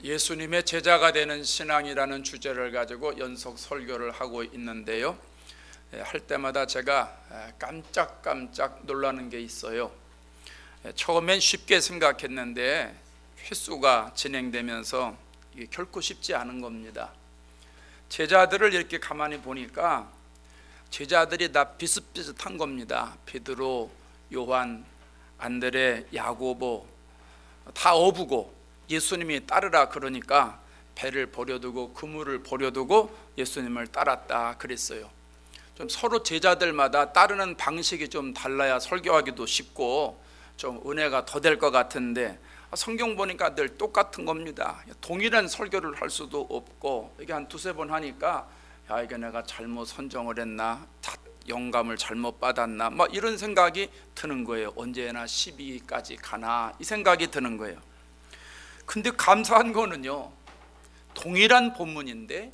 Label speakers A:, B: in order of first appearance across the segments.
A: 예수님의 제자가 되는 신앙이라는 주제를 가지고 연속 설교를 하고 있는데요, 할 때마다 제가 깜짝깜짝 놀라는 게 있어요. 처음엔 쉽게 생각했는데 횟수가 진행되면서 이게 결코 쉽지 않은 겁니다. 제자들을 이렇게 가만히 보니까 제자들이 다 비슷비슷한 겁니다. 베드로, 요한, 안드레, 야고보 다 어부고 예수님이 따르라 그러니까 배를 버려두고 그물을 버려두고 예수님을 따랐다 그랬어요. 좀 서로 제자들마다 따르는 방식이 좀 달라야 설교하기도 쉽고 좀 은혜가 더 될 것 같은데, 성경 보니까 늘 똑같은 겁니다. 동일한 설교를 할 수도 없고, 이게 한 두세 번 하니까 야, 이게 내가 잘못 선정을 했나, 영감을 잘못 받았나, 이런 생각이 드는 거예요. 언제나 12까지 가나, 이 생각이 드는 거예요. 근데 감사한 거는요, 동일한 본문인데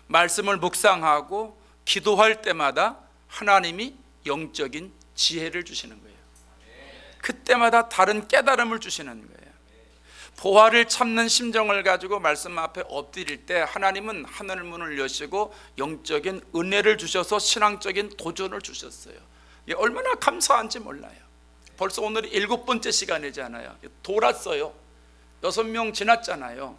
A: 말씀을 묵상하고 기도할 때마다 하나님이 영적인 지혜를 주시는 거예요. 그때마다 다른 깨달음을 주시는 거예요. 보화를 참는 심정을 가지고 말씀 앞에 엎드릴 때 하나님은 하늘 문을 여시고 영적인 은혜를 주셔서 신앙적인 도전을 주셨어요. 이게 얼마나 감사한지 몰라요. 벌써 오늘이 7번째 시간이잖아요. 돌았어요. 6명 지났잖아요.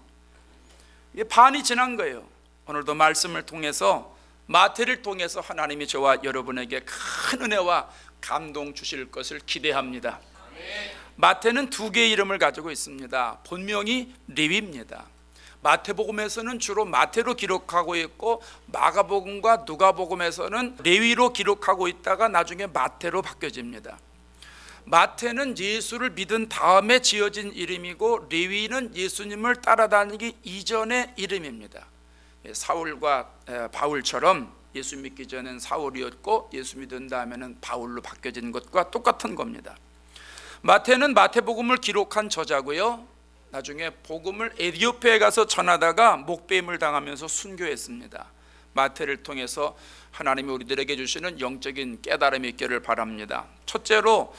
A: 이게 반이 지난 거예요. 오늘도 말씀을 통해서, 마태를 통해서 하나님이 저와 여러분에게 큰 은혜와 감동 주실 것을 기대합니다. 마태는 2개의 이름을 가지고 있습니다. 본명이 레위입니다. 마태복음에서는 주로 마태로 기록하고 있고, 마가복음과 누가복음에서는 레위로 기록하고 있다가 나중에 마태로 바뀌어집니다. 마태는 예수를 믿은 다음에 지어진 이름이고, 레위는 예수님을 따라다니기 이전의 이름입니다. 사울과 바울처럼 예수 믿기 전엔 사울이었고 예수 믿은 다음에는 바울로 바뀌어진 것과 똑같은 겁니다. 마태는 마태복음을 기록한 저자고요, 나중에 복음을 에티오피아에 가서 전하다가 목배임을 당하면서 순교했습니다. 마태를 통해서 하나님이 우리들에게 주시는 영적인 깨달음이 있기를 바랍니다. 첫째로,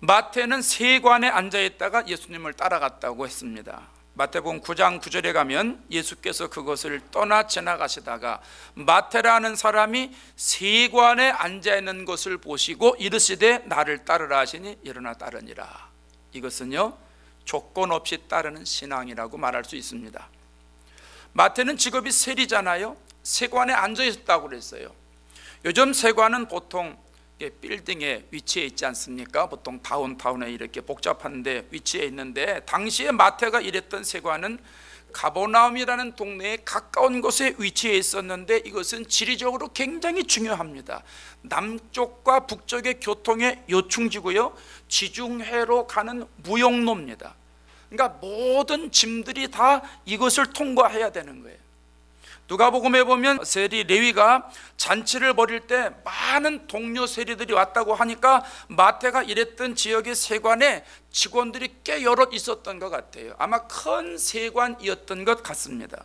A: 마태는 세관에 앉아있다가 예수님을 따라갔다고 했습니다. 마태복음 9장 9절에 가면 예수께서 그것을 떠나 지나가시다가 마태라는 사람이 세관에 앉아있는 것을 보시고 이르시되 나를 따르라 하시니 일어나 따르니라. 이것은요, 조건 없이 따르는 신앙이라고 말할 수 있습니다. 마태는 직업이 세리잖아요. 세관에 앉아있었다고 그랬어요. 요즘 세관은 보통 빌딩에 위치해 있지 않습니까? 보통 다운타운에 이렇게 복잡한 데 위치해 있는데, 당시에 마태가 일했던 세관은 가버나움이라는 동네에 가까운 곳에 위치해 있었는데, 이것은 지리적으로 굉장히 중요합니다. 남쪽과 북쪽의 교통의 요충지고요, 지중해로 가는 무역로입니다. 그러니까 모든 짐들이 다 이것을 통과해야 되는 거예요. 누가복음에 보면 세리 레위가 잔치를 벌일 때 많은 동료 세리들이 왔다고 하니까 마태가 일했던 지역의 세관에 직원들이 꽤 여럿 있었던 것 같아요. 아마 큰 세관이었던 것 같습니다.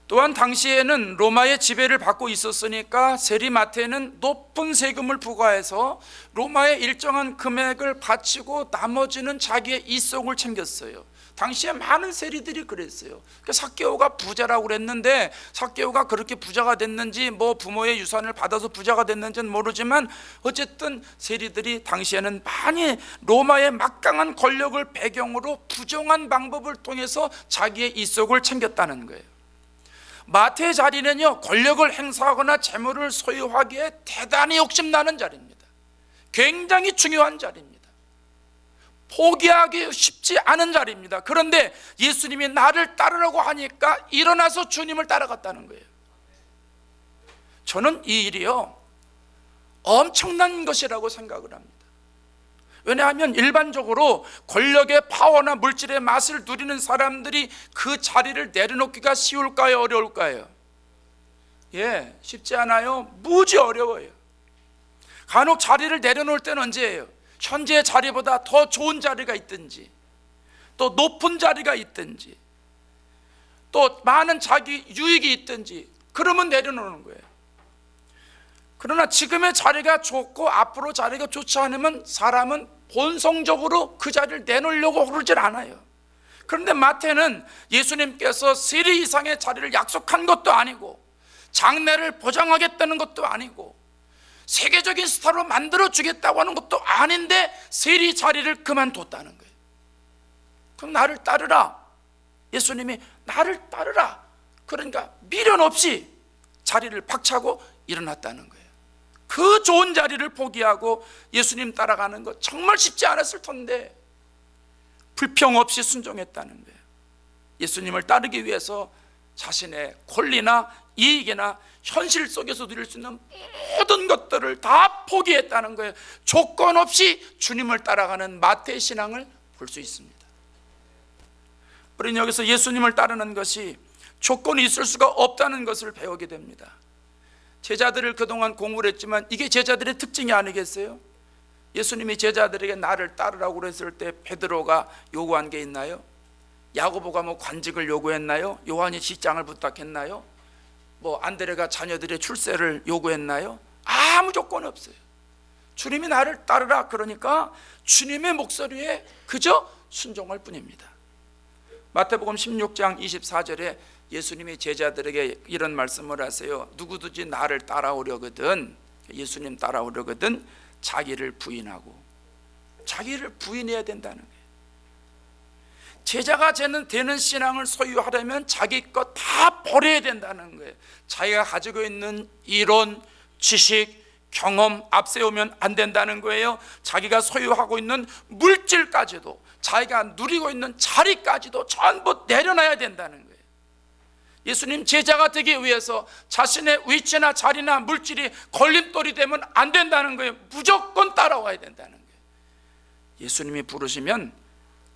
A: 또한 당시에는 로마의 지배를 받고 있었으니까 세리 마태는 높은 세금을 부과해서 로마에 일정한 금액을 바치고 나머지는 자기의 이속을 챙겼어요. 당시에 많은 세리들이 그랬어요. 삭개오가 부자라고 그랬는데, 삭개오가 그렇게 부자가 됐는지, 부모의 유산을 받아서 부자가 됐는지는 모르지만, 어쨌든 세리들이 당시에는 많이 로마의 막강한 권력을 배경으로 부정한 방법을 통해서 자기의 이속을 챙겼다는 거예요. 마태의 자리는요, 권력을 행사하거나 재물을 소유하기에 대단히 욕심나는 자리입니다. 굉장히 중요한 자리입니다. 포기하기 쉽지 않은 자리입니다. 그런데 예수님이 나를 따르라고 하니까 일어나서 주님을 따라갔다는 거예요. 저는 이 일이요, 엄청난 것이라고 생각을 합니다. 왜냐하면 일반적으로 권력의 파워나 물질의 맛을 누리는 사람들이 그 자리를 내려놓기가 쉬울까요, 어려울까요? 쉽지 않아요. 무지 어려워요. 간혹 자리를 내려놓을 때는 언제예요? 현재의 자리보다 더 좋은 자리가 있든지, 또 높은 자리가 있든지, 또 많은 자기 유익이 있든지, 그러면 내려놓는 거예요. 그러나 지금의 자리가 좋고 앞으로 자리가 좋지 않으면 사람은 본성적으로 그 자리를 내놓으려고 그러질 않아요. 그런데 마태는 예수님께서 세리 이상의 자리를 약속한 것도 아니고 장래를 보장하겠다는 것도 아니고 세계적인 스타로 만들어주겠다고 하는 것도 아닌데 세리 자리를 그만뒀다는 거예요. 그럼 나를 따르라. 예수님이 나를 따르라. 그러니까 미련 없이 자리를 박차고 일어났다는 거예요. 그 좋은 자리를 포기하고 예수님 따라가는 것 정말 쉽지 않았을 텐데 불평 없이 순종했다는 거예요. 예수님을 따르기 위해서 자신의 권리나 이익이나 현실 속에서 누릴 수 있는 모든 것들을 다 포기했다는 거예요. 조건 없이 주님을 따라가는 마태의 신앙을 볼 수 있습니다. 우리는 여기서 예수님을 따르는 것이 조건이 있을 수가 없다는 것을 배우게 됩니다. 제자들을 그동안 공부를 했지만 이게 제자들의 특징이 아니겠어요? 예수님이 제자들에게 나를 따르라고 그랬을 때 베드로가 요구한 게 있나요? 야고보가 뭐 관직을 요구했나요? 요한이 직장을 부탁했나요? 뭐 안드레가 자녀들의 출세를 요구했나요? 아무 조건 없어요. 주님이 나를 따르라 그러니까 주님의 목소리에 그저 순종할 뿐입니다. 마태복음 16장 24절에 예수님이 제자들에게 이런 말씀을 하세요. 누구든지 나를 따라오려거든, 예수님 따라오려거든 자기를 부인하고, 자기를 부인해야 된다는 거예요. 제자가 되는 신앙을 소유하려면 자기 것 다 버려야 된다는 거예요. 자기가 가지고 있는 이론, 지식, 경험 앞세우면 안 된다는 거예요. 자기가 소유하고 있는 물질까지도, 자기가 누리고 있는 자리까지도 전부 내려놔야 된다는 거예요. 예수님 제자가 되기 위해서 자신의 위치나 자리나 물질이 걸림돌이 되면 안 된다는 거예요. 무조건 따라와야 된다는 거예요. 예수님이 부르시면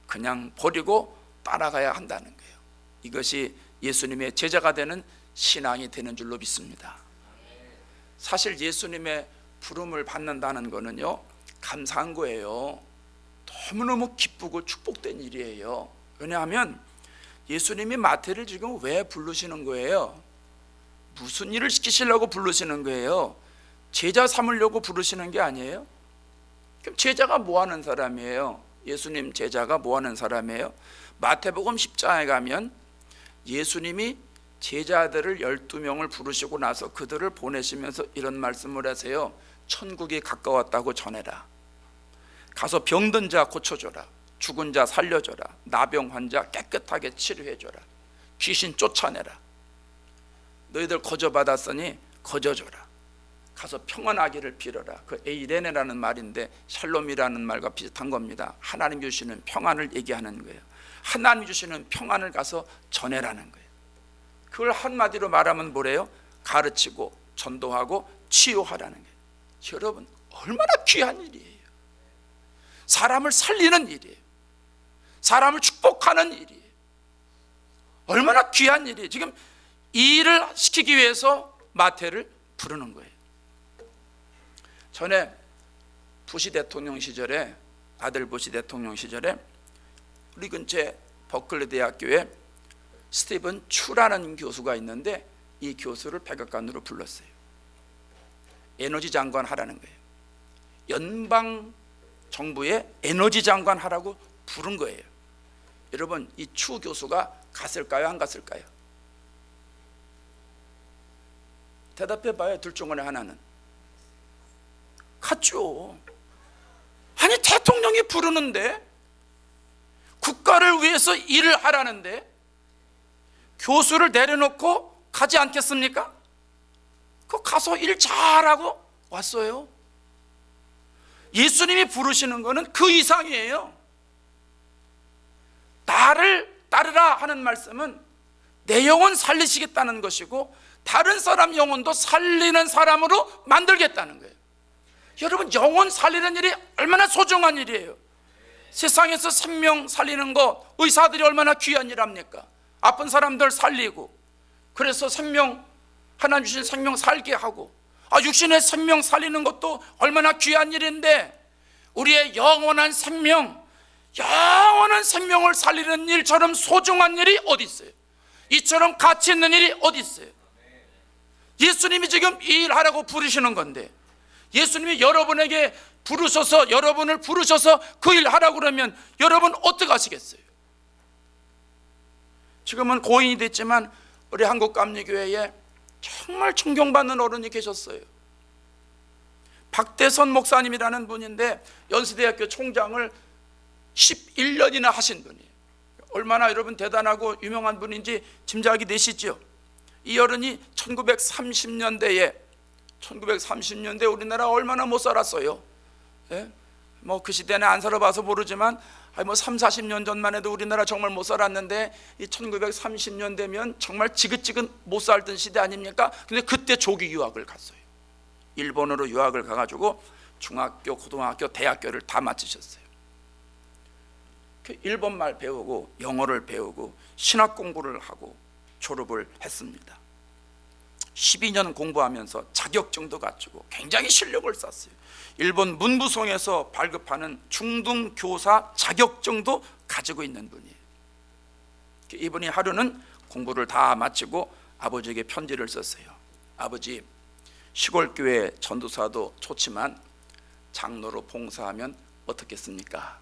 A: 그냥 버리고 따라가야 한다는 거예요. 이것이 예수님의 제자가 되는 신앙이 되는 줄로 믿습니다. 사실 예수님의 부름을 받는다는 거는요, 감사한 거예요. 너무너무 기쁘고 축복된 일이에요. 왜냐하면 예수님이 마태를 지금 왜 부르시는 거예요? 무슨 일을 시키시려고 부르시는 거예요? 제자 삼으려고 부르시는 게 아니에요? 그럼 제자가 뭐 하는 사람이에요? 예수님 제자가 뭐 하는 사람이에요? 마태복음 10장에 가면 예수님이 제자들을 12명을 부르시고 나서 그들을 보내시면서 이런 말씀을 하세요. 천국이 가까웠다고 전해라. 가서 병든 자 고쳐줘라. 죽은 자 살려줘라. 나병 환자 깨끗하게 치료해줘라. 귀신 쫓아내라. 너희들 거저받았으니 거저줘라. 가서 평안하기를 빌어라. 그 에이레네라는 말인데 샬롬이라는 말과 비슷한 겁니다. 하나님 주시는 평안을 얘기하는 거예요. 하나님 주시는 평안을 가서 전해라는 거예요. 그걸 한마디로 말하면 뭐래요? 가르치고 전도하고 치유하라는 거예요. 여러분, 얼마나 귀한 일이에요. 사람을 살리는 일이에요. 사람을 축복하는 일이에요. 얼마나 귀한 일이에요. 지금 이 일을 시키기 위해서 마태를 부르는 거예요. 전에 부시 대통령 시절에, 아들 부시 대통령 시절에 우리 근처에 버클리 대학교에 스티븐 추라는 교수가 있는데 이 교수를 백악관으로 불렀어요. 에너지 장관 하라는 거예요. 연방 정부의 에너지 장관 하라고 부른 거예요. 여러분, 이 추 교수가 갔을까요? 안 갔을까요? 대답해 봐요. 둘 중 하나는. 갔죠. 아니, 대통령이 부르는데, 국가를 위해서 일을 하라는데 교수를 내려놓고 가지 않겠습니까? 그 가서 일 잘하고 왔어요. 예수님이 부르시는 거는 그 이상이에요. 나를 따르라 하는 말씀은 내 영혼 살리시겠다는 것이고 다른 사람 영혼도 살리는 사람으로 만들겠다는 거예요. 여러분, 영혼 살리는 일이 얼마나 소중한 일이에요. 세상에서 생명 살리는 거, 의사들이 얼마나 귀한 일 합니까? 아픈 사람들 살리고, 그래서 생명, 하나님 주신 생명 살게 하고, 육신의 생명 살리는 것도 얼마나 귀한 일인데, 우리의 영원한 생명을 살리는 일처럼 소중한 일이 어디 있어요? 이처럼 가치 있는 일이 어디 있어요? 예수님이 지금 이 일 하라고 부르시는 건데, 예수님이 여러분에게 부르셔서, 여러분을 부르셔서 그 일 하라고 그러면 여러분 어떻게 하시겠어요? 지금은 고인이 됐지만 우리 한국감리교회에 정말 존경받는 어른이 계셨어요. 박대선 목사님이라는 분인데 연세대학교 총장을 11년이나 하신 분이에요. 얼마나 여러분 대단하고 유명한 분인지 짐작이 되시죠? 이 어른이 1930년대에 우리나라 얼마나 못 살았어요. 예? 뭐 그 시대는 안 살아봐서 모르지만 3, 40년 전만 해도 우리나라 정말 못 살았는데 이 1930년대면 정말 지긋지긋 못 살던 시대 아닙니까? 근데 그때 조기 유학을 갔어요. 일본으로 유학을 가가지고 중학교, 고등학교, 대학교를 다 마치셨어요. 일본말 배우고 영어를 배우고 신학 공부를 하고 졸업을 했습니다. 12년 공부하면서 자격증도 갖추고 굉장히 실력을 쌓았어요. 일본 문부성에서 발급하는 중등교사 자격증도 가지고 있는 분이에요. 이분이 하루는 공부를 다 마치고 아버지에게 편지를 썼어요. 아버지, 시골교회 전도사도 좋지만 장로로 봉사하면 어떻겠습니까?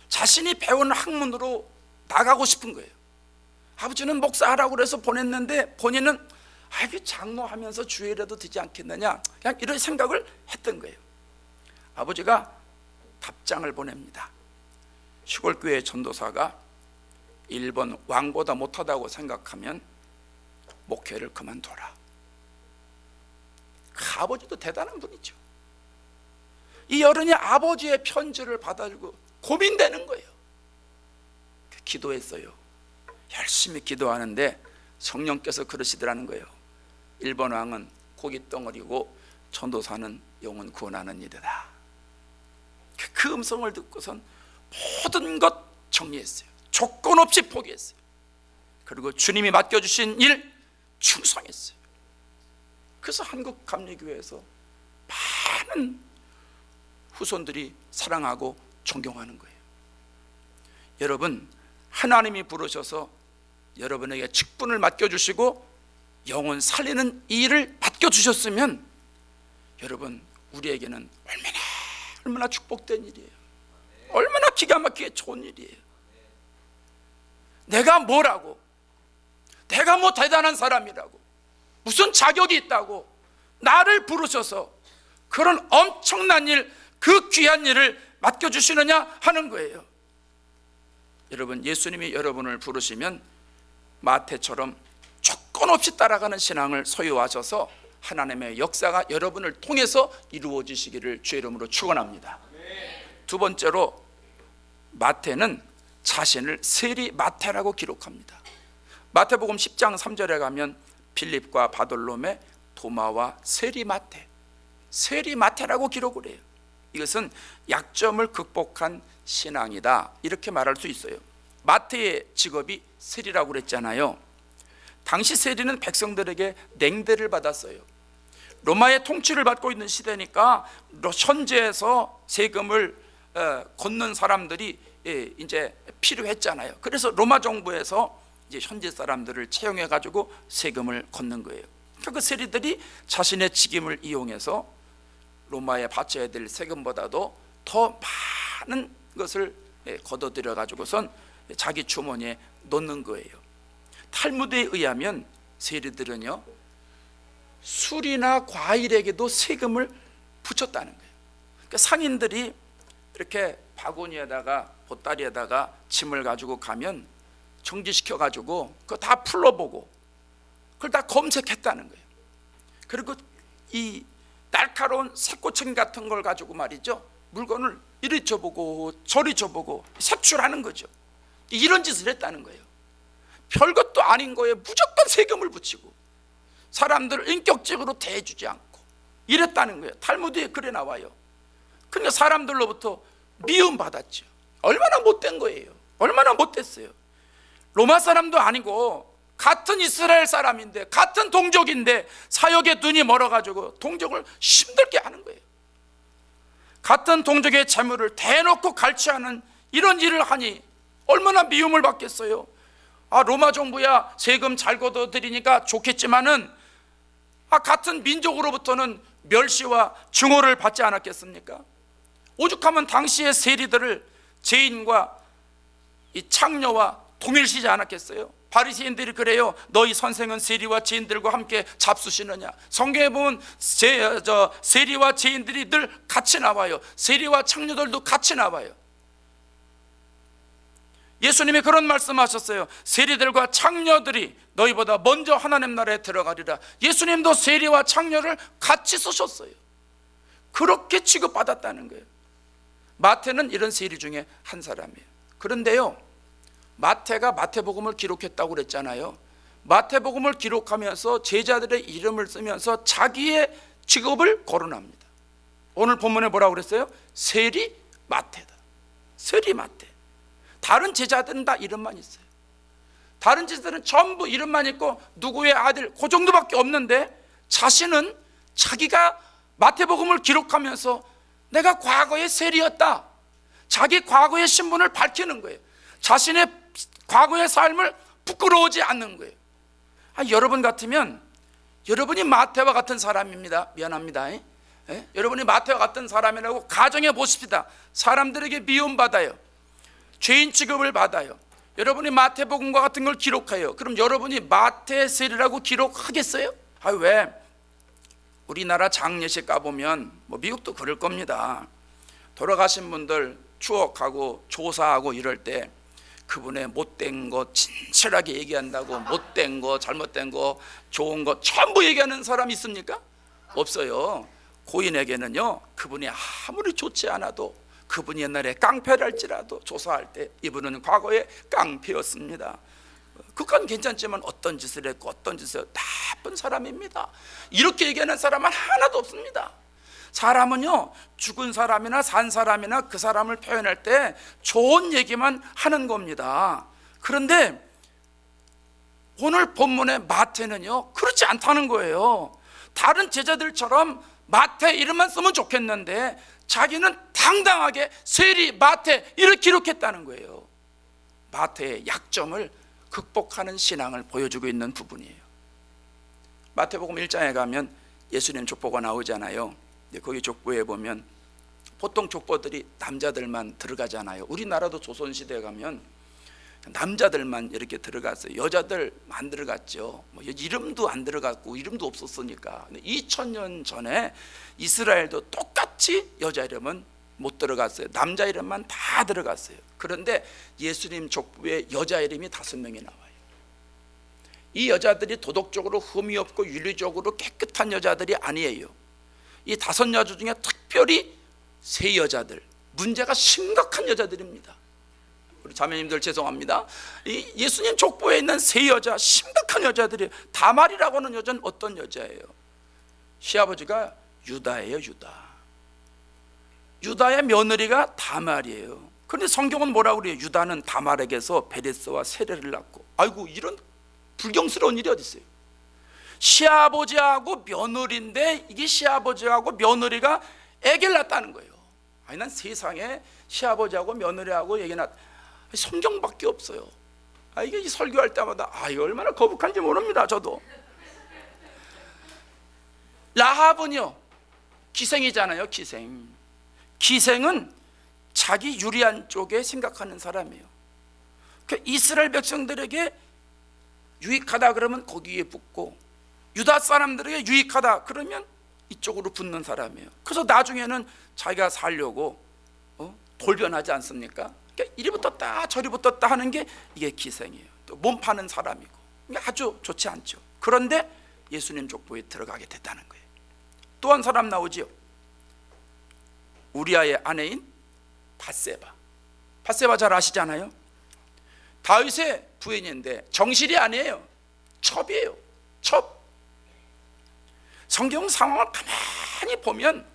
A: 자신이 배운 학문으로 나가고 싶은 거예요. 아버지는 목사하라고 그래서 보냈는데 본인은 장로하면서 주일해도 되지 않겠느냐, 그냥 이런 생각을 했던 거예요. 아버지가 답장을 보냅니다. 시골교회 전도사가 일본 왕보다 못하다고 생각하면 목회를 그만둬라. 그 아버지도 대단한 분이죠. 이 어른이 아버지의 편지를 받아주고 고민되는 거예요. 기도했어요. 열심히 기도하는데 성령께서 그러시더라는 거예요. 일본 왕은 고기 덩어리고 전도사는 영혼 구원하는 이들이다. 그 음성을 듣고선 모든 것 정리했어요. 조건 없이 포기했어요. 그리고 주님이 맡겨주신 일 충성했어요. 그래서 한국감리교회에서 많은 후손들이 사랑하고 존경하는 거예요. 여러분, 하나님이 부르셔서 여러분에게 직분을 맡겨주시고 영혼 살리는 일을 맡겨주셨으면 여러분, 우리에게는 얼마나 축복된 일이에요. 얼마나 기가 막히게 좋은 일이에요. 내가 뭐라고, 내가 뭐 대단한 사람이라고, 무슨 자격이 있다고 나를 부르셔서 그런 엄청난 일, 그 귀한 일을 맡겨주시느냐 하는 거예요. 여러분, 예수님이 여러분을 부르시면 마태처럼 조건 없이 따라가는 신앙을 소유하셔서 하나님의 역사가 여러분을 통해서 이루어지시기를 주의 이름으로 축원합니다. 두 번째로, 마태는 자신을 세리 마태라고 기록합니다. 마태복음 10장 3절에 가면 빌립과 바돌롬의 도마와 세리 마태라고 기록을 해요. 이것은 약점을 극복한 신앙이다, 이렇게 말할 수 있어요. 마태의 직업이 세리라고 그랬잖아요. 당시 세리는 백성들에게 냉대를 받았어요. 로마의 통치를 받고 있는 시대니까 현지에서 세금을 걷는 사람들이 이제 필요했잖아요. 그래서 로마 정부에서 이제 현지 사람들을 채용해 가지고 세금을 걷는 거예요. 그 세리들이 자신의 직임을 이용해서 로마에 바쳐야 될 세금보다도 더 많은 것을 걷어들여 가지고선 자기 주머니에 넣는 거예요. 탈무드에 의하면 세리들은요, 술이나 과일에게도 세금을 붙였다는 거예요. 그러니까 상인들이 이렇게 바구니에다가 보따리에다가 짐을 가지고 가면 정지시켜 가지고 그거 다 풀러보고 그걸 다 검색했다는 거예요. 그리고 이 날카로운 새꼬챙이 같은 걸 가지고 말이죠, 물건을 이리 줘보고 저리 줘보고 색출하는 거죠. 이런 짓을 했다는 거예요. 별것도 아닌 거에 무조건 세금을 붙이고 사람들을 인격적으로 대해주지 않고 이랬다는 거예요. 탈무드에 그래 나와요. 그러니까 사람들로부터 미움받았죠. 얼마나 못된 거예요. 얼마나 못됐어요. 로마 사람도 아니고 같은 이스라엘 사람인데, 같은 동족인데 사역에 눈이 멀어가지고 동족을 힘들게 하는 거예요. 같은 동족의 재물을 대놓고 갈취하는 이런 일을 하니 얼마나 미움을 받겠어요. 로마 정부야 세금 잘 걷어들이니까 좋겠지만은 같은 민족으로부터는 멸시와 증오를 받지 않았겠습니까? 오죽하면 당시의 세리들을 죄인과 이 창녀와 동일시지 않았겠어요? 바리새인들이 그래요. 너희 선생은 세리와 죄인들과 함께 잡수시느냐? 성경에 보면 세리와 죄인들이 늘 같이 나와요. 세리와 창녀들도 같이 나와요. 예수님이 그런 말씀하셨어요. 세리들과 창녀들이 너희보다 먼저 하나님 나라에 들어가리라. 예수님도 세리와 창녀를 같이 쓰셨어요. 그렇게 취급받았다는 거예요. 마태는 이런 세리 중에 한 사람이에요. 그런데요, 마태가 마태복음을 기록했다고 그랬잖아요. 마태복음을 기록하면서 제자들의 이름을 쓰면서 자기의 직업을 거론합니다. 오늘 본문에 뭐라고 그랬어요? 세리 마태다. 세리 마태. 다른 제자들은 다 이름만 있어요. 다른 제자들은 전부 이름만 있고 누구의 아들 그 정도밖에 없는데, 자신은 자기가 마태복음을 기록하면서 내가 과거의 세리였다, 자기 과거의 신분을 밝히는 거예요. 자신의 과거의 삶을 부끄러워하지 않는 거예요. 여러분 같으면, 여러분이 마태와 같은 사람입니다. 미안합니다. 여러분이 마태와 같은 사람이라고 가정해 보십시다. 사람들에게 미움받아요. 죄인 취급을 받아요. 여러분이 마태복음과 같은 걸 기록해요. 그럼 여러분이 마태의 세리라고 기록하겠어요? 왜? 우리나라 장례식 가보면, 미국도 그럴 겁니다. 돌아가신 분들 추억하고 조사하고 이럴 때 그분의 못된 거 진실하게 얘기한다고, 못된 거, 잘못된 거, 좋은 거 전부 얘기하는 사람 있습니까? 없어요. 고인에게는요, 그분이 아무리 좋지 않아도, 그분이 옛날에 깡패랄지라도 조사할 때 이분은 과거에 깡패였습니다, 그건 괜찮지만 어떤 짓을 했고 어떤 짓을 했고 나쁜 사람입니다, 이렇게 얘기하는 사람은 하나도 없습니다. 사람은요, 죽은 사람이나 산 사람이나 그 사람을 표현할 때 좋은 얘기만 하는 겁니다. 그런데 오늘 본문의 마태는요, 그렇지 않다는 거예요. 다른 제자들처럼 마태 이름만 쓰면 좋겠는데 자기는 당당하게 세리 마태 이렇게 기록했다는 거예요. 마태의 약점을 극복하는 신앙을 보여주고 있는 부분이에요. 마태복음 1장에 가면 예수님 족보가 나오잖아요. 거기 족보에 보면 보통 족보들이 남자들만 들어가잖아요. 우리나라도 조선시대에 가면 남자들만 이렇게 들어갔어요. 여자들 안 들어갔죠. 이름도 안 들어갔고 이름도 없었으니까. 2000년 전에 이스라엘도 똑같이 여자 이름은 못 들어갔어요. 남자 이름만 다 들어갔어요. 그런데 예수님 족보에 여자 이름이 5명이 나와요. 이 여자들이 도덕적으로 흠이 없고 윤리적으로 깨끗한 여자들이 아니에요. 이 5 여자 중에 특별히 3 여자들, 문제가 심각한 여자들입니다. 우리 자매님들 죄송합니다. 이 예수님 족보에 있는 3 여자, 심각한 여자들이, 다말이라고 하는 여자는 어떤 여자예요? 시아버지가 유다예요. 유다의 며느리가 다말이에요. 그런데 성경은 뭐라고 그래요? 유다는 다말에게서 베레스와 세례를 낳고. 아이고, 이런 불경스러운 일이 어디 있어요? 시아버지하고 며느리인데 이게 시아버지하고 며느리가 애기를 낳았다는 거예요. 아니, 난 세상에 시아버지하고 며느리하고 얘기 성경밖에 없어요. 이게 설교할 때마다 이거 얼마나 거북한지 모릅니다. 저도. 라합은요, 기생이잖아요. 기생은 자기 유리한 쪽에 생각하는 사람이에요. 이스라엘 백성들에게 유익하다 그러면 거기에 붙고, 유다 사람들에게 유익하다 그러면 이쪽으로 붙는 사람이에요. 그래서 나중에는 자기가 살려고 돌변하지 않습니까? 그러니까 이리 붙었다 저리 붙었다 하는 게 이게 기생이에요. 또 몸 파는 사람이고, 아주 좋지 않죠. 그런데 예수님 족보에 들어가게 됐다는 거예요. 또 한 사람 나오지요. 우리아의 아내인 밧세바 잘 아시잖아요. 다윗의 부인인데 정실이 아니에요. 첩이에요. 첩. 성경 상황을 가만히 보면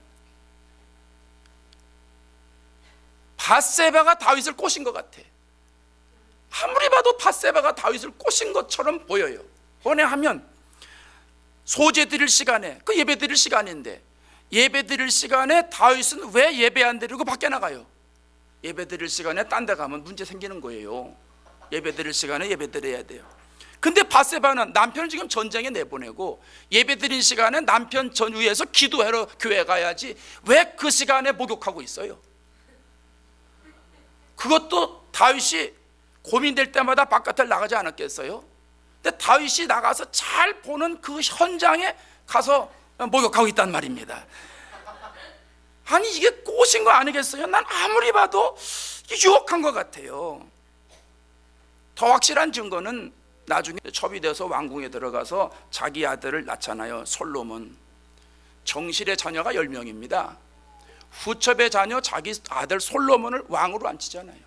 A: 밧세바가 다윗을 꼬신 것 같아. 아무리 봐도 밧세바가 다윗을 꼬신 것처럼 보여요. 왜냐하면 소제 드릴 시간에, 그 예배 드릴 시간인데, 예배 드릴 시간에 다윗은 왜 예배 안 드리고 밖에 나가요? 예배 드릴 시간에 딴 데 가면 문제 생기는 거예요. 예배 드릴 시간에 예배 드려야 돼요. 근데 밧세바는 남편을 지금 전쟁에 내보내고 예배 드린 시간에 남편 전후에서 기도하러 교회 가야지 왜 그 시간에 목욕하고 있어요? 그것도 다윗이 고민될 때마다 바깥에 나가지 않았겠어요? 근데 다윗이 나가서 잘 보는 그 현장에 가서 목욕하고 있단 말입니다. 아니 이게 꽃인 거 아니겠어요? 난 아무리 봐도 유혹한 것 같아요. 더 확실한 증거는 나중에 첩이 돼서 왕궁에 들어가서 자기 아들을 낳잖아요. 솔로몬. 정실의 자녀가 10명입니다 후첩의 자녀 자기 아들 솔로몬을 왕으로 앉히잖아요.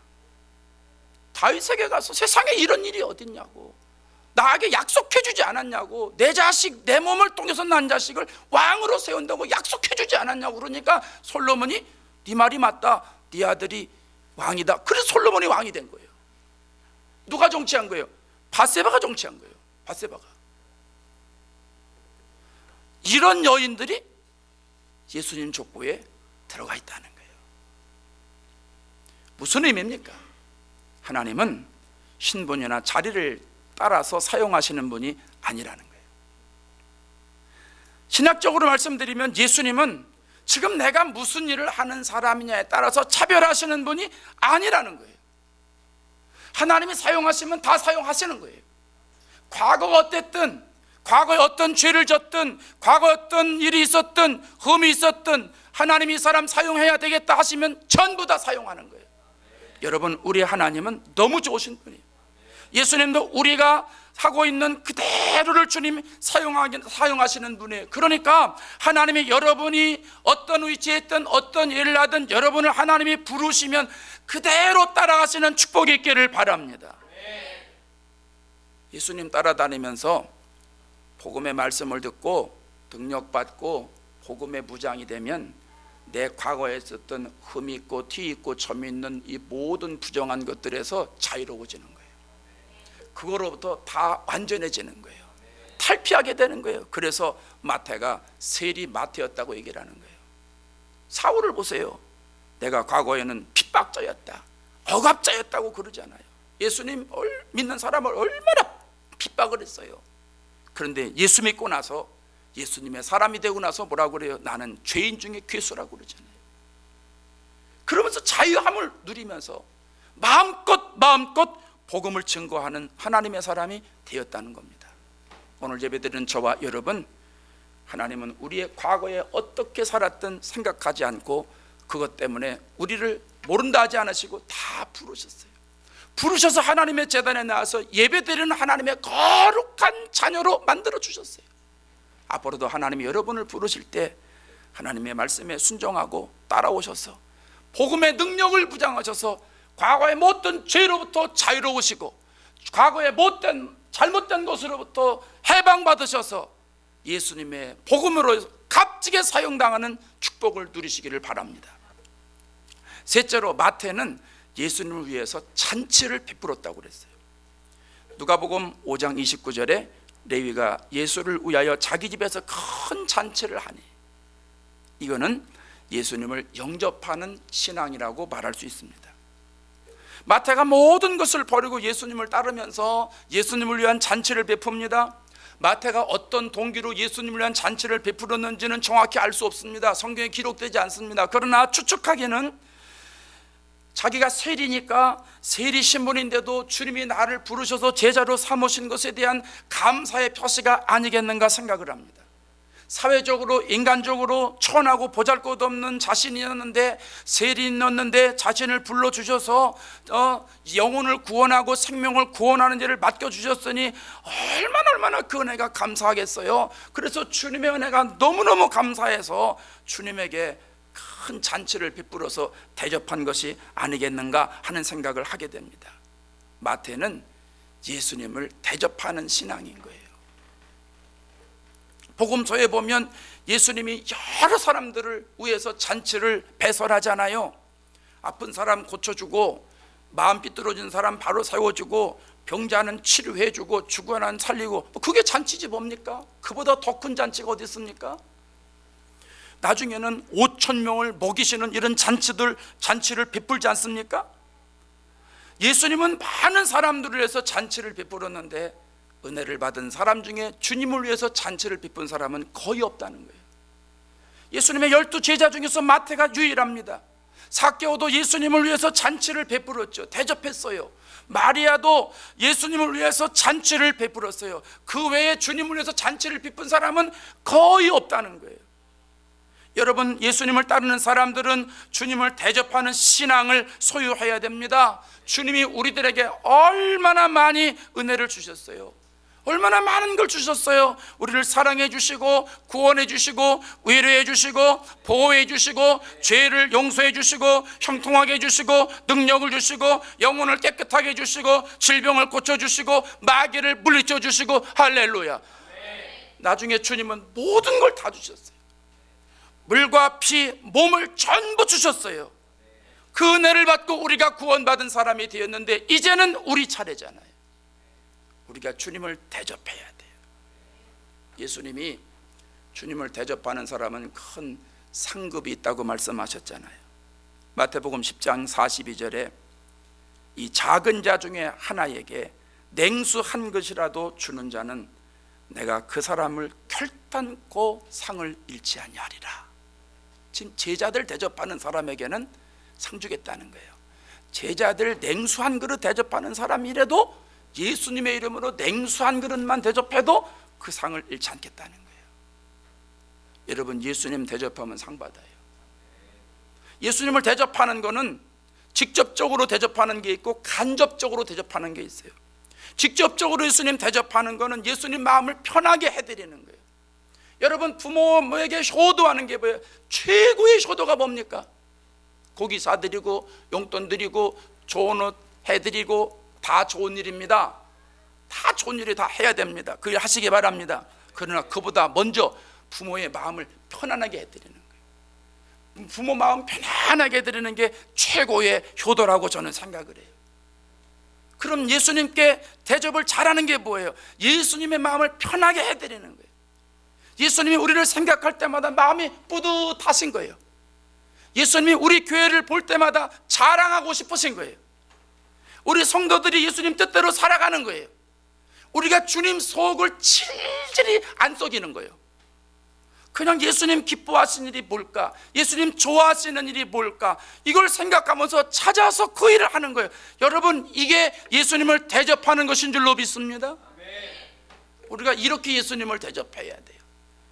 A: 다윗에게 가서 세상에 이런 일이 어딨냐고, 나에게 약속해주지 않았냐고, 내 자식, 내 몸을 통해서 난 자식을 왕으로 세운다고 약속해주지 않았냐고. 그러니까 솔로몬이 네 말이 맞다, 네 아들이 왕이다. 그래서 솔로몬이 왕이 된 거예요. 누가 정치한 거예요? 밧세바가 정치한 거예요. 밧세바가. 이런 여인들이 예수님 족보에 들어가 있다는 거예요. 무슨 의미입니까? 하나님은 신분이나 자리를 따라서 사용하시는 분이 아니라는 거예요. 신학적으로 말씀드리면 예수님은 지금 내가 무슨 일을 하는 사람이냐에 따라서 차별하시는 분이 아니라는 거예요. 하나님이 사용하시면 다 사용하시는 거예요. 과거가 어땠든, 과거에 어떤 죄를 졌든, 과거에 어떤 일이 있었든, 흠이 있었든 하나님이 이 사람 사용해야 되겠다 하시면 전부 다 사용하는 거예요. 여러분, 우리 하나님은 너무 좋으신 분이에요. 예수님도 우리가 하고 있는 그대로를 주님이 사용하시는 분이에요. 그러니까 하나님이 여러분이 어떤 위치에 있든 어떤 일을 하든 여러분을 하나님이 부르시면 그대로 따라가시는 축복이 있기를 바랍니다. 예수님 따라다니면서 복음의 말씀을 듣고 능력받고 복음의 무장이 되면 내 과거에 있었던 흠이 있고 티 있고 점이 있는 이 모든 부정한 것들에서 자유로워지는 거예요. 그거로부터 다 완전해지는 거예요. 탈피하게 되는 거예요. 그래서 마태가 세리 마태였다고 얘기를 하는 거예요. 사울을 보세요. 내가 과거에는 핍박자였다, 억압자였다고 그러잖아요. 예수님 믿는 사람을 얼마나 핍박을 했어요. 그런데 예수 믿고 나서, 예수님의 사람이 되고 나서 뭐라고 그래요? 나는 죄인 중에 괴수라고 그러잖아요. 그러면서 자유함을 누리면서 마음껏 복음을 증거하는 하나님의 사람이 되었다는 겁니다. 오늘 예배드리는 저와 여러분, 하나님은 우리의 과거에 어떻게 살았든 생각하지 않고 그것 때문에 우리를 모른다 하지 않으시고 다 부르셨어요. 부르셔서 하나님의 제단에 나와서 예배드리는 하나님의 거룩한 자녀로 만들어 주셨어요. 앞으로도 하나님이 여러분을 부르실 때 하나님의 말씀에 순종하고 따라오셔서 복음의 능력을 부장하셔서 과거의 못된 죄로부터 자유로우시고 과거의 잘못된 것으로부터 해방받으셔서 예수님의 복음으로 값지게 사용당하는 축복을 누리시기를 바랍니다. 셋째로, 마태는 예수님을 위해서 잔치를 베풀었다고 그랬어요. 누가복음 5장 29절에 레위가 예수를 위하여 자기 집에서 큰 잔치를 하니, 이거는 예수님을 영접하는 신앙이라고 말할 수 있습니다. 마태가 모든 것을 버리고 예수님을 따르면서 예수님을 위한 잔치를 베풉니다. 마태가 어떤 동기로 예수님을 위한 잔치를 베풀었는지는 정확히 알 수 없습니다. 성경에 기록되지 않습니다. 그러나 추측하기는 자기가 세리니까 세리 신분인데도 주님이 나를 부르셔서 제자로 삼으신 것에 대한 감사의 표시가 아니겠는가 생각을 합니다. 사회적으로 인간적으로 천하고 보잘것없는 자신이었는데, 세리였는데 자신을 불러주셔서 영혼을 구원하고 생명을 구원하는 일을 맡겨주셨으니 얼마나 그 은혜가 감사하겠어요. 그래서 주님의 은혜가 너무너무 감사해서 주님에게 큰 잔치를 베풀어서 대접한 것이 아니겠는가 하는 생각을 하게 됩니다. 마태는 예수님을 대접하는 신앙인 거예요. 복음서에 보면 예수님이 여러 사람들을 위해서 잔치를 배설하잖아요. 아픈 사람 고쳐주고, 마음 삐뚤어진 사람 바로 세워주고, 병자는 치료해주고, 죽어난 살리고, 그게 잔치지 뭡니까? 그보다 더 큰 잔치가 어디 있습니까? 나중에는 5,000명을 먹이시는 이런 잔치를 베풀지 않습니까? 예수님은 많은 사람들을 위해서 잔치를 베풀었는데 은혜를 받은 사람 중에 주님을 위해서 잔치를 베푼 사람은 거의 없다는 거예요. 예수님의 12 제자 중에서 마태가 유일합니다. 삭개오도 예수님을 위해서 잔치를 베풀었죠. 대접했어요. 마리아도 예수님을 위해서 잔치를 베풀었어요. 그 외에 주님을 위해서 잔치를 베푼 사람은 거의 없다는 거예요. 여러분, 예수님을 따르는 사람들은 주님을 대접하는 신앙을 소유해야 됩니다. 주님이 우리들에게 얼마나 많이 은혜를 주셨어요. 얼마나 많은 걸 주셨어요. 우리를 사랑해 주시고 구원해 주시고 위로해 주시고 보호해 주시고 죄를 용서해 주시고 형통하게 해 주시고 능력을 주시고 영혼을 깨끗하게 해 주시고 질병을 고쳐주시고 마귀를 물리쳐 주시고 할렐루야. 나중에 주님은 모든 걸 다 주셨어요. 물과 피, 몸을 전부 주셨어요. 그 은혜를 받고 우리가 구원받은 사람이 되었는데 이제는 우리 차례잖아요. 우리가 주님을 대접해야 돼요. 예수님이 주님을 대접하는 사람은 큰 상급이 있다고 말씀하셨잖아요. 마태복음 10장 42절에 이 작은 자 중에 하나에게 냉수 한 것이라도 주는 자는 내가 그 사람을 결단코 상을 잃지 아니하리라. 지금 제자들 대접하는 사람에게는 상 주겠다는 거예요. 제자들 냉수 한 그릇 대접하는 사람이라도 예수님의 이름으로 냉수 한 그릇만 대접해도 그 상을 잃지 않겠다는 거예요. 여러분, 예수님 대접하면 상 받아요. 예수님을 대접하는 거는 직접적으로 대접하는 게 있고 간접적으로 대접하는 게 있어요. 직접적으로 예수님 대접하는 거는 예수님 마음을 편하게 해드리는 거예요. 여러분, 부모에게 효도하는 게 뭐예요? 최고의 효도가 뭡니까? 고기 사드리고 용돈 드리고 좋은 옷 해드리고 다 좋은 일입니다. 다 좋은 일이 다 해야 됩니다. 그 일 하시기 바랍니다. 그러나 그보다 먼저 부모의 마음을 편안하게 해드리는 거예요. 부모 마음 편안하게 해드리는 게 최고의 효도라고 저는 생각을 해요. 그럼 예수님께 대접을 잘하는 게 뭐예요? 예수님의 마음을 편하게 해드리는 거예요. 예수님이 우리를 생각할 때마다 마음이 뿌듯하신 거예요. 예수님이 우리 교회를 볼 때마다 자랑하고 싶으신 거예요. 우리 성도들이 예수님 뜻대로 살아가는 거예요. 우리가 주님 속을 질질이 안 속이는 거예요. 그냥 예수님 기뻐하시는 일이 뭘까? 예수님 좋아하시는 일이 뭘까? 이걸 생각하면서 찾아서 그 일을 하는 거예요. 여러분, 이게 예수님을 대접하는 것인 줄로 믿습니다. 우리가 이렇게 예수님을 대접해야 돼요.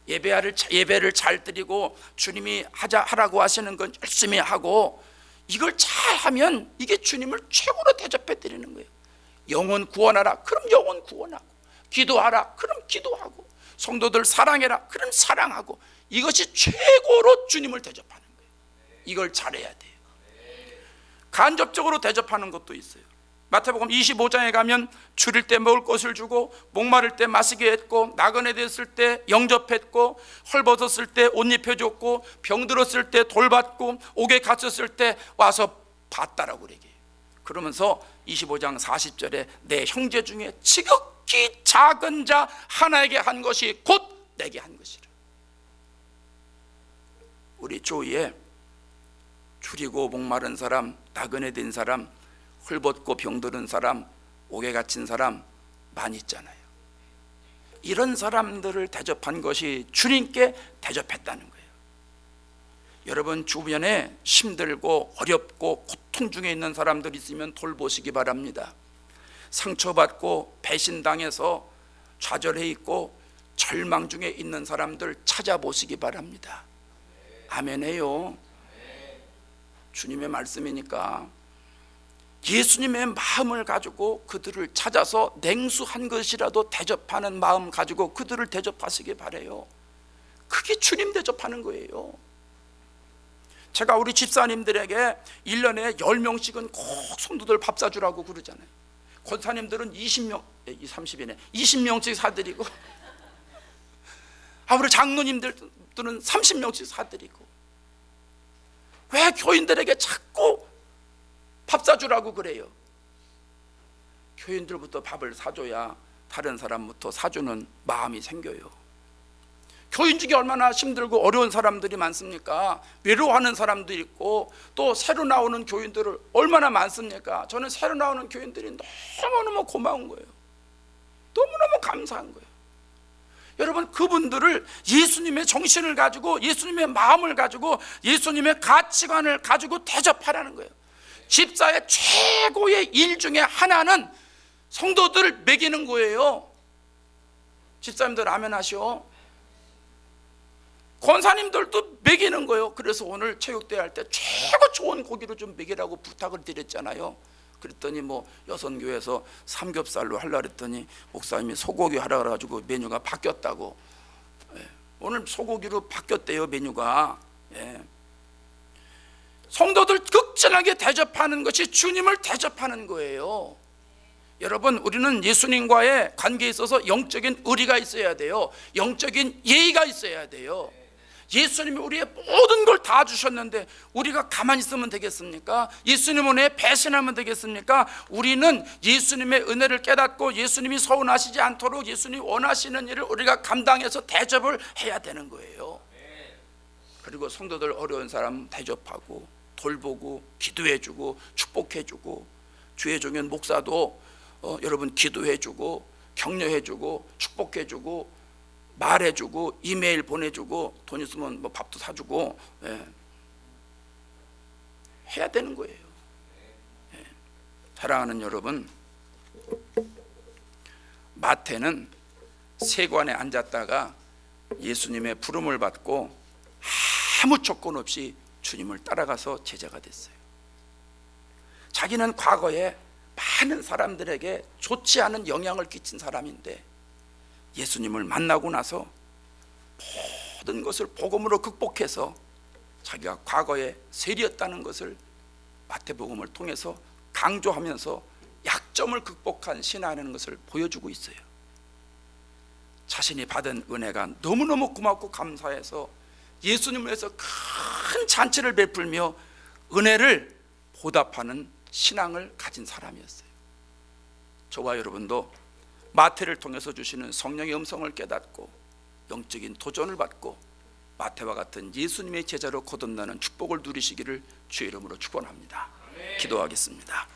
A: 예배를 잘 드리고 주님이 하라고 하시는 건 열심히 하고, 이걸 잘하면 이게 주님을 최고로 대접해 드리는 거예요. 영혼 구원하라, 그럼 영혼 구원하고, 기도하라, 그럼 기도하고, 성도들 사랑해라, 그럼 사랑하고, 이것이 최고로 주님을 대접하는 거예요. 이걸 잘해야 돼요. 간접적으로 대접하는 것도 있어요. 마태복음 25장에 가면 줄일 때 먹을 것을 주고, 목마를 때 마시게 했고, 나그네 됐을 때 영접했고, 헐벗었을 때 옷 입혀줬고, 병들었을 때 돌봤고, 옥에 갇혔을 때 와서 봤다라고 그러게. 그러면서 25장 40절에 내 형제 중에 지극히 작은 자 하나에게 한 것이 곧 내게 한 것이라. 우리 주위에 줄이고 목마른 사람, 나그네 된 사람, 헐벗고 병들은 사람, 옥에 갇힌 사람 많이 있잖아요. 이런 사람들을 대접한 것이 주님께 대접했다는 거예요. 여러분, 주변에 힘들고 어렵고 고통 중에 있는 사람들이 있으면 돌보시기 바랍니다. 상처받고 배신당해서 좌절해 있고 절망 중에 있는 사람들 찾아보시기 바랍니다. 아멘해요. 주님의 말씀이니까 예수님의 마음을 가지고 그들을 찾아서 냉수 한 것이라도 대접하는 마음 가지고 그들을 대접하시기 바라요. 그게 주님 대접하는 거예요. 제가 우리 집사님들에게 1년에 10명씩은 꼭 성도들 밥 사주라고 그러잖아요. 권사님들은 20명씩 사드리고, 우리 장로님들은 30명씩 사드리고. 왜 교인들에게 자꾸 밥 사주라고 그래요? 교인들부터 밥을 사줘야 다른 사람부터 사주는 마음이 생겨요. 교인 중에 얼마나 힘들고 어려운 사람들이 많습니까? 외로워하는 사람도 있고, 또 새로 나오는 교인들을 얼마나 많습니까? 저는 새로 나오는 교인들이 너무너무 고마운 거예요. 너무너무 감사한 거예요. 여러분, 그분들을 예수님의 정신을 가지고, 예수님의 마음을 가지고, 예수님의 가치관을 가지고 대접하라는 거예요. 집사의 최고의 일 중에 하나는 성도들을 먹이는 거예요. 집사님들 아멘 하시오. 권사님들도 먹이는 거예요. 그래서 오늘 체육대회 할 때 최고 좋은 고기로 좀 먹이라고 부탁을 드렸잖아요. 그랬더니 뭐 여선교회에서 삼겹살로 하려고 했더니 목사님이 소고기 하라 그래가지고 메뉴가 바뀌었다고. 오늘 소고기로 바뀌었대요, 메뉴가. 성도들 극진하게 대접하는 것이 주님을 대접하는 거예요. 여러분, 우리는 예수님과의 관계에 있어서 영적인 의리가 있어야 돼요. 영적인 예의가 있어야 돼요. 예수님이 우리의 모든 걸 다 주셨는데 우리가 가만히 있으면 되겠습니까? 예수님 은혜에 배신하면 되겠습니까? 우리는 예수님의 은혜를 깨닫고 예수님이 서운하시지 않도록 예수님이 원하시는 일을 우리가 감당해서 대접을 해야 되는 거예요. 그리고 성도들 어려운 사람 대접하고 돌보고 기도해주고 축복해주고, 주의 종인 목사도 여러분 기도해주고 격려해주고 축복해주고 말해주고 이메일 보내주고 돈 있으면 뭐 밥도 사주고 해야 되는 거예요. 사랑하는 여러분, 마태는 세관에 앉았다가 예수님의 부름을 받고 아무 조건 없이 주님을 따라가서 제자가 됐어요. 자기는 과거에 많은 사람들에게 좋지 않은 영향을 끼친 사람인데 예수님을 만나고 나서 모든 것을 복음으로 극복해서 자기가 과거에 세리였다는 것을 마태복음을 통해서 강조하면서 약점을 극복한 신앙이라는 것을 보여주고 있어요. 자신이 받은 은혜가 너무너무 고맙고 감사해서 예수님을 위해서 큰 잔치를 베풀며 은혜를 보답하는 신앙을 가진 사람이었어요. 저와 여러분도 마태를 통해서 주시는 성령의 음성을 깨닫고 영적인 도전을 받고 마태와 같은 예수님의 제자로 거듭나는 축복을 누리시기를 주의 이름으로 축원합니다. 기도하겠습니다.